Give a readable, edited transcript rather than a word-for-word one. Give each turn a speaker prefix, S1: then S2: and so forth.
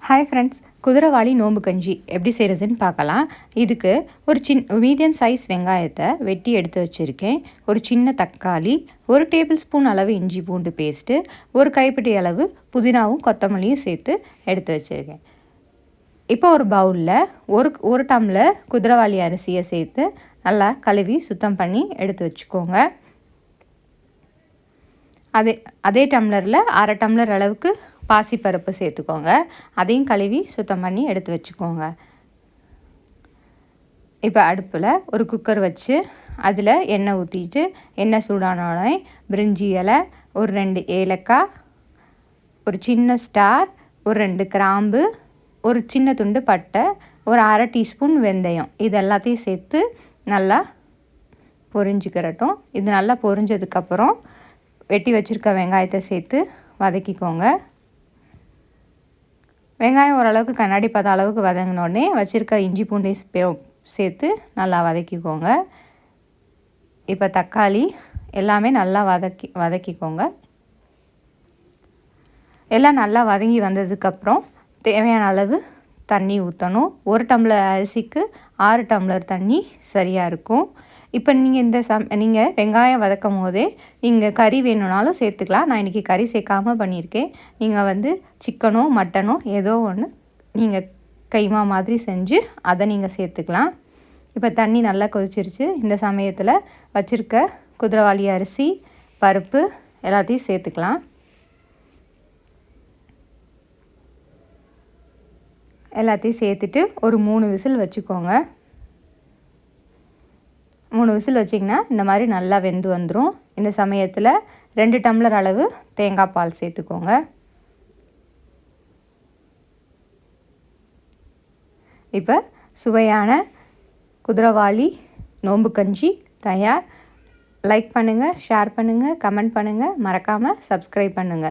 S1: Hi friends, குதிரைவாலி நோம்பு கஞ்சி எப்படி செய்கிறதுன்னு பார்க்கலாம். இதுக்கு ஒரு மீடியம் சைஸ் வெங்காயத்தை வெட்டி எடுத்து வச்சுருக்கேன். ஒரு சின்ன தக்காளி, 1 டேபிள் ஸ்பூன் அளவு இஞ்சி பூண்டு பேஸ்ட்டு, ஒரு கைப்பிடி அளவு புதினாவும் கொத்தமல்லியும் சேர்த்து எடுத்து வச்சுருக்கேன். இப்போ ஒரு பவுலில் ஒரு டம்ளர் குதிரைவாலி அரிசியை சேர்த்து நல்லா கழுவி சுத்தம் பண்ணி எடுத்து வச்சுக்கோங்க. அதே டம்ளரில் 1/2 டம்ளர் அளவுக்கு பாசிப்பருப்பு சேர்த்துக்கோங்க. அதையும் கழுவி சுத்தம் பண்ணி எடுத்து வச்சுக்கோங்க. இப்போ அடுப்பில் ஒரு குக்கர் வச்சு அதில் எண்ணெய் ஊற்றிட்டு, எண்ணெய் சூடானோடனே பிரிஞ்சி இலை, ஒரு 2 ஏலக்காய், ஒரு சின்ன ஸ்டார், ஒரு 2 கிராம்பு, ஒரு சின்ன துண்டு பட்டை, ஒரு 1/2 டீஸ்பூன் வெந்தயம், இது எல்லாத்தையும் சேர்த்து நல்லா பொரிஞ்சுக்கிறட்டும். இது நல்லா பொரிஞ்சதுக்கப்புறம் வெட்டி வச்சுருக்க வெங்காயத்தை சேர்த்து வதக்கிக்கோங்க. வெங்காயம் ஓரளவுக்கு கண்ணாடி பத அளவுக்கு வதங்கினோடனே வச்சுருக்க இஞ்சி பூண்டை சேர்த்து நல்லா வதக்கிக்கோங்க. இப்போ தக்காளி எல்லாமே நல்லா வதக்கிக்கோங்க. எல்லாம் நல்லா வதங்கி வந்ததுக்கப்புறம் தேவையான அளவு தண்ணி ஊற்றணும். 1 டம்ளர் அரிசிக்கு 6 டம்ளர் தண்ணி சரியாக இருக்கும். இப்போ நீங்கள் வெங்காயம் வதக்கும் போதே நீங்கள் கறி வேணும்னாலும் சேர்த்துக்கலாம். நான் இன்றைக்கி கறி சேர்க்காமல் பண்ணியிருக்கேன். நீங்கள் சிக்கனோ மட்டனோ ஏதோ ஒன்று நீங்கள் கைமா மாதிரி செஞ்சு அதை நீங்கள் சேர்த்துக்கலாம். இப்போ தண்ணி நல்லா கொதிச்சிருச்சு. இந்த சமயத்தில் வச்சுருக்க குதிரைவாலி அரிசி, பருப்பு எல்லாத்தையும் சேர்த்துக்கலாம். எல்லாத்தையும் சேர்த்துட்டு ஒரு 3 விசில் வச்சுக்கோங்க. 3 விசில் வச்சிங்கன்னா இந்த மாதிரி நல்லா வெந்து வந்துடும். இந்த சமயத்தில் 2 டம்ளர் அளவு தேங்காய் பால் சேர்த்துக்கோங்க. இப்போ சுவையான குதிரைவாலி நோம்பு கஞ்சி தயார். லைக் பண்ணுங்கள், ஷேர் பண்ணுங்கள், கமெண்ட் பண்ணுங்கள், மறக்காமல் சப்ஸ்கிரைப் பண்ணுங்கள்.